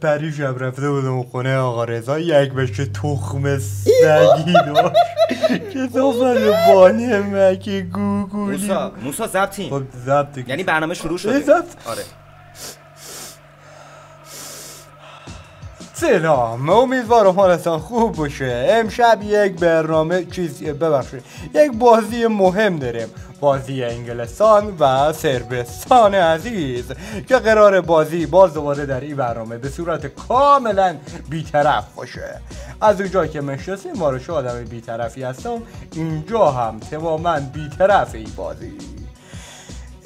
پریشب رفته بودم خونه آقا رضا، یک بشه تخم سگی داشت کثافت بانی مکی گوگولی. موسا ضبطیم. خب ضبط یعنی برنامه شروع شده؟ ضبط. آره. سلام، امیدوارم حالتان خوب باشه. امشب یک برنامه یک بازی مهم داریم، بازی انگلستان و صربستان عزیز که قرار بازی باز دوباره در این برنامه به صورت کاملا بی‌طرف باشه. از اونجا که مشناسیم ما رو آدم بی‌طرفی هستم، اینجا هم تماما بی‌طرف این بازی.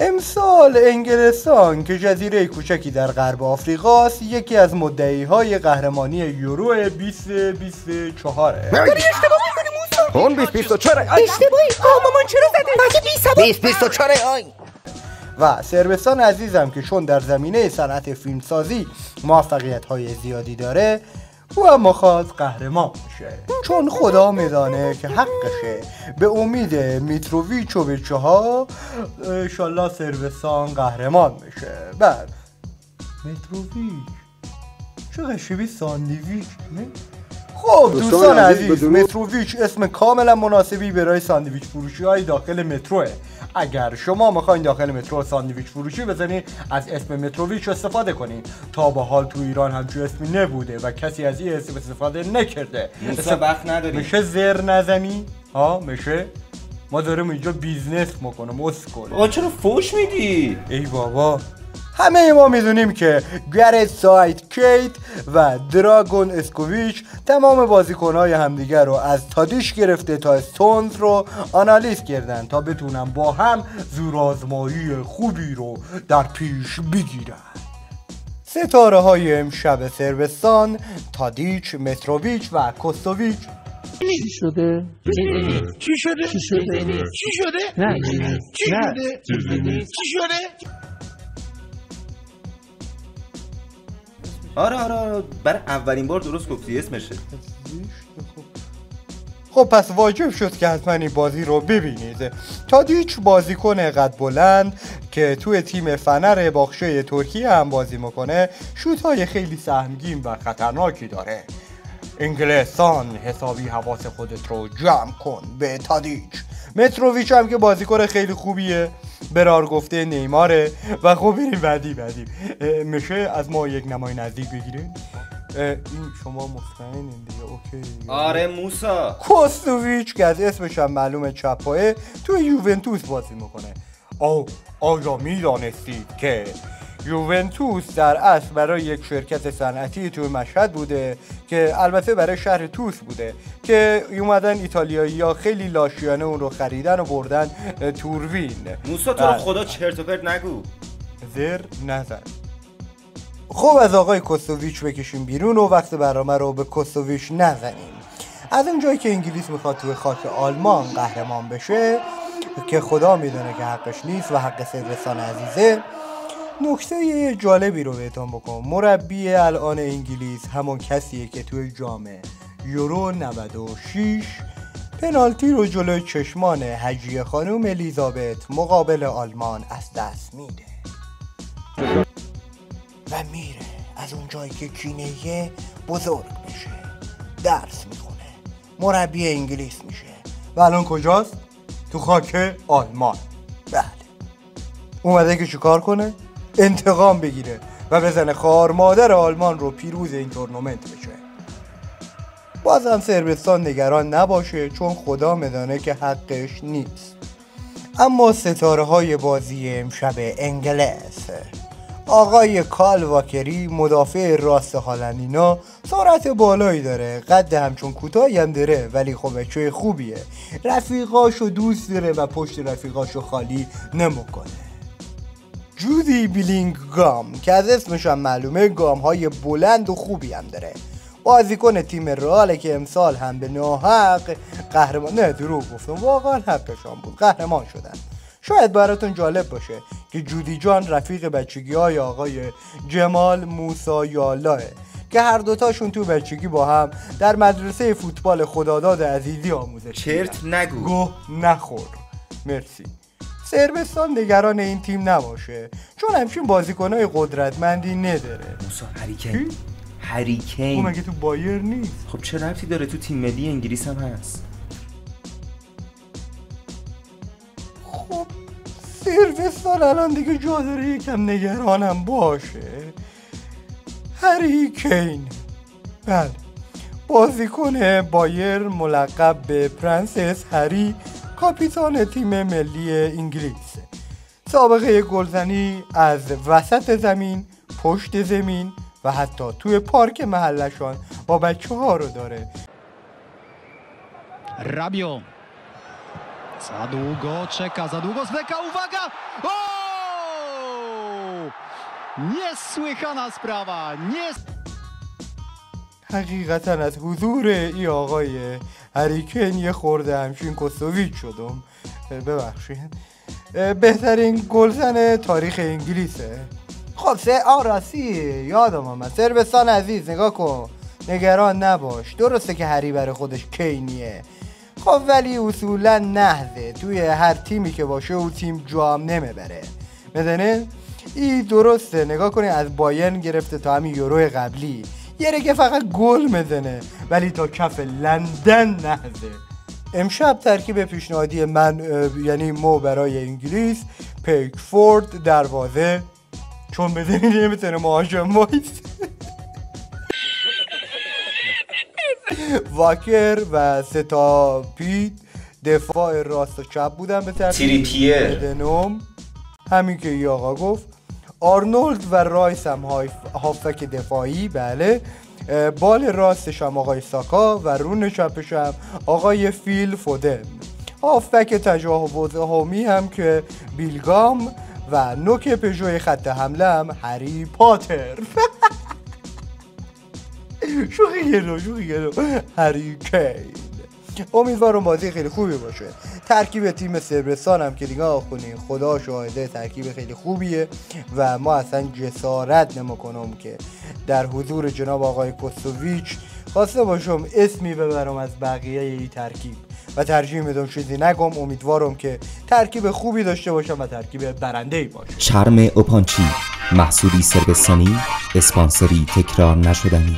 امسال انگلستان که جزیره کوچکی در غرب آفریقاست یکی از مدعی‌های قهرمانی یورو 2024. داری اشتباه می‌کنی موسا. اون 2024 اشتباهی. مامان چرا زده؟ مگه بی سبب 2024 آی. و صربستان عزیزم که چون در زمینه صنعت فیلمسازی موفقیت‌های زیادی داره او هم میخواد قهرمان بشه، چون خدا میدانه که حقشه. به امید میتروویچ و بچه ها انشالله صربستان قهرمان بشه. بعد میتروویچ چقدر شبیه ساندویچ نه؟ خب دوستان عزیز، متروویچ اسم کاملا مناسبی برای ساندویچ فروشی های داخل متروه. اگر شما میخواین داخل مترو ساندویچ فروشی بزنید از اسم متروویچ استفاده کنین. تا به حال تو ایران همچون اسمی نبوده و کسی از این اسم استفاده نکرده. موسا وقت نداریم. میشه زر نزنی؟ ها میشه؟ ما داریم اینجا بیزنس میکنم اسکل. آقا چرا فوش میدی؟ ای بابا، همه ما میدونیم که گرت سایت کیت و دراگون اسکوویچ تمام بازیکنهای همدیگر رو از تادیش گرفته تا استونز رو آنالیز کردن تا بتونن با هم زورآزمایی خوبی رو در پیش بگیرن. ستاره های امشب صربستان تادیچ، متروویچ و کوستوویچ. چی شده؟ چی شده؟ چی شده؟ چی شده؟ نه چی شده؟ چی شده؟ آره برای اولین بار درست گفتی اسمشه. خب پس واجب شد که حتما این بازی رو ببینید. تادیچ بازیکن قد بلند که توی تیم فنر باخشه ترکیه هم بازی میکنه، شوت‌های خیلی سهمگین و خطرناکی داره. انگلستان حسابی حواس خودت رو جمع کن به تادیچ. متروویچ هم که بازیکن خیلی خوبیه، برار گفته نیماره. و خب بریم بعدی میشه از ما یک نمای نزدیک بگیریم. این شما مطمئنین دیگه؟ اوکی دیگه. آره موسا. کوستوویچ که از اسمش هم معلومه چپایه توی یوونتوس بازی میکنه. آیا میدانستید که یوونتوس در اصل برای یک شرکت صنعتی توی مشهد بوده که البته برای شهر توس بوده که اومدن ایتالیایی‌ها خیلی لاشیانه اون رو خریدن و بردن توروین. موسا تو رو خدا چرت و پرت نگو. زر نزن. خب از آقای کوستوویچ بکشیم بیرون و وقت برنامه رو به کوستوویچ نزنیم. از اون جایی که انگلیس میخواد توی خاک آلمان قهرمان بشه که خدا میدونه که حقش نیست و حق صربستان عزیزه، نکته جالبی رو بهتون بکنم. مربی الان انگلیس همون کسیه که توی جام یورو 96 پنالتی رو جلوی چشمان حجیه خانوم الیزابت مقابل آلمان از دست میده و میره از اون جایی که کینه‌ی بزرگ بشه، درس میخونه، مربی انگلیس میشه و الان کجاست؟ تو خاک آلمان. بله، اومده که چیکار کنه؟ انتقام بگیره و بزنه خار مادر آلمان رو پیروز این تورنمنت بشه. بازم صربستان نگران نباشه چون خدا میدانه که حقش نیست. اما ستاره های بازی امشب انگلیس: آقای کال واکری مدافع راست هالندینا، سرعت بالایی داره، قد همچون کوتاهی هم داره ولی خب بچه خوبیه، رفیقاشو دوست داره و پشت رفیقاشو خالی نمیکنه. جودی بیلینگهام که از اسمش هم معلومه گام های بلند و خوبی هم داره، بازیکن تیم رئاله که امسال هم به ناحق قهرمان، نه دروغ گفتم، واقعا حقشان بود، قهرمان شدن. شاید براتون جالب باشه که جودی جان رفیق بچگی های آقای جمال موسی یالاه که هر دوتاشون تو بچگی با هم در مدرسه فوتبال خداداد عزیزی آموزش چرت نگو. گوه نخور. مرسی. صربستان نگران این تیم نباشه، چون همچین بازیکنای قدرتمندی نداره. موسا هریکین اون مگه تو بایر نیست؟ خب چه ربطی داره؟ تو تیم ملی انگلیس هم هست. خب صربستان الان دیگه جا داره یکم نگرانم باشه. هریکین، بله، بازیکن بایر ملقب به پرنسس هری، کاپیتان تیم ملی انگلیس. سابقه گلزنی از وسط زمین، پشت زمین و حتی توی پارک محلشان با بچه ها رو داره. Rabiot. Za długo czeka, za długo zwleka, uwaga! O! Niesłychana sprawa, حقیقتا از حضور ای آقای هریکین یه خورده همچین کسوویچ شدم، ببخشید. بهترین گلزن تاریخ انگلیسه. خب راستی یادم آمد، صربستان عزیز نگاه کن، نگران نباش. درسته که هری برای خودش کینیه، خب ولی اصولا نهزه توی هر تیمی که باشه او تیم جام نمیبره، میدونه؟ این درسته، نگاه کنی از بایرن گرفته تا همین یورو قبلی یه که فقط گل میزنه، ولی تا کف لندن نهزه. امشب ترکیب پیشنهادی من یعنی مو برای انگلیس: پیکفورد دروازه، چون بدونی نمیتونه مهاجم وایس، واکر و ستاپید دفاع راست و چپ بودن به ترتیب، دنوم همین که ای آقا گفت، آرنولد و رایس هم هافک دفاعی، بله، بال راستش هم آقای ساکا و رون چپش هم آقای فیل فودن، هافک تجاوز همی هم که بیلگام و نوک پژوی خط حمله هم هری پاتر. شوخی گلو هری کین. امیدوارم بازی خیلی خوبی باشه. ترکیب تیم صربستان هم که نگاه کنین خدا شاهده ترکیب خیلی خوبیه و ما اصلا جسارت نمیکنم که در حضور جناب آقای کسوویچ خواسته باشم اسمی ببرم از بقیه ای ترکیب و ترجیح میدم چیزی نگم. امیدوارم که ترکیب خوبی داشته باشم و ترکیب برنده‌ای باشه. چرم اوپانچی، محصولی صربستانی، اسپانسری تکرار نشدنی.